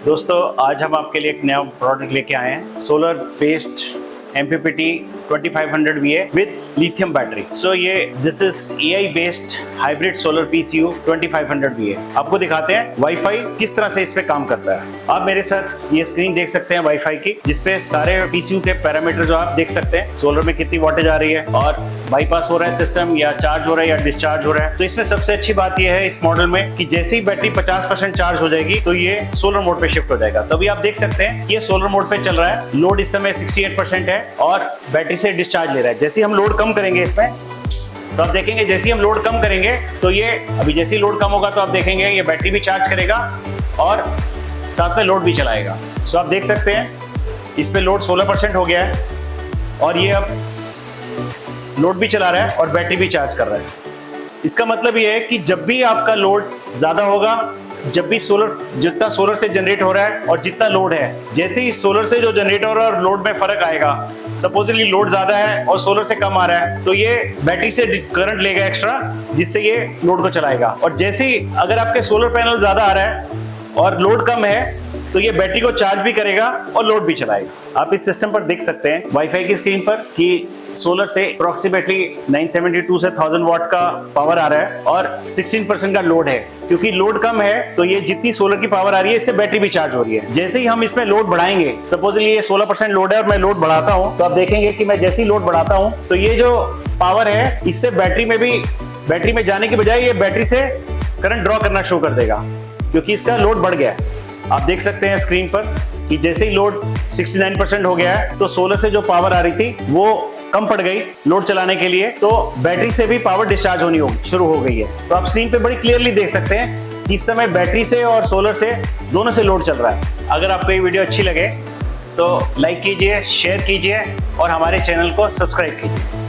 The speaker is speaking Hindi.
दोस्तों आज हम आपके लिए एक नया प्रोडक्ट लेके आए हैं, solar based MPPT 2500 VA with lithium battery. So ये this is AI based hybrid solar PCU 2500 VA। आपको दिखाते हैं वाईफाई किस तरह से इस पे काम करता है। आप मेरे साथ ये स्क्रीन देख सकते हैं वाईफाई की, जिसपे सारे PCU के पैरामीटर जो आप देख सकते हैं, सोलर में कितनी वोल्टेज आ रही है और बाईपास हो रहा है सिस्टम या चार्ज हो रहा है या डिस्चार्ज हो रहा है। तो इसमें सबसे अच्छी बात यह है इस मॉडल में कि जैसे ही बैटरी 50% चार्ज हो जाएगी तो ये सोलर मोड पे शिफ्ट हो जाएगा। तभी आप देख सकते हैं ये सोलर मोड पे चल रहा है। लोड इस समय 68% है और बैटरी से डिस्चार्ज ले रहा है। जैसे ही हम लोड कम करेंगे इसमें तो आप देखेंगे, जैसे ही हम लोड कम करेंगे तो ये अभी जैसे ही लोड कम होगा तो आप देखेंगे ये बैटरी भी चार्ज करेगा और साथ में लोड भी चलाएगा। सो आप देख सकते हैं इस पे लोड 16% हो गया है और ये अब लोड भी चला रहा है और बैटरी भी चार्ज कर रहा है। इसका मतलब ये है कि जब भी आपका लोड ज्यादा होगा, जब भी जितना सोलर से जनरेट हो रहा है और जितना लोड है, जैसे ही सोलर से जो जनरेट हो रहा है और लोड में फर्क आएगा, सपोजली लोड ज्यादा है और सोलर से कम आ रहा है, तो ये बैटरी से करंट लेगा एक्स्ट्रा, जिससे ये लोड को चलाएगा। और जैसे ही अगर आपके सोलर पैनल ज्यादा आ रहा है और लोड कम है तो ये बैटरी को चार्ज भी करेगा और लोड भी चलाएगा। आप इस सिस्टम पर देख सकते हैं वाईफाई की स्क्रीन पर कि सोलर से अप्रोक्सीमेटली 972 से 1000 वाट का पावर आ रहा है और 16% का लोड है। क्योंकि लोड कम है तो ये जितनी सोलर की पावर आ रही है इससे बैटरी भी चार्ज हो रही है। जैसे ही हम इसमें लोड बढ़ाएंगे, सपोजली ये 16% लोड है और मैं लोड बढ़ाता हूं, तो आप देखेंगे कि मैं जैसे ही लोड बढ़ाता हूं तो ये जो पावर है इससे बैटरी में जाने की बजाय ये बैटरी से करंट ड्रॉ करना शुरू कर देगा, क्योंकि इसका लोड बढ़ गया है। आप देख सकते हैं स्क्रीन पर कि जैसे ही लोड 69% हो गया है तो सोलर से जो पावर आ रही थी वो कम पड़ गई लोड चलाने के लिए, तो बैटरी से भी पावर डिस्चार्ज होनी शुरू हो गई है। तो आप स्क्रीन पे बड़ी क्लियरली देख सकते हैं कि इस समय बैटरी से और सोलर से दोनों से लोड चल रहा है। अगर आपको ये वीडियो अच्छी लगे तो लाइक कीजिए, शेयर कीजिए और हमारे चैनल को सब्सक्राइब कीजिए।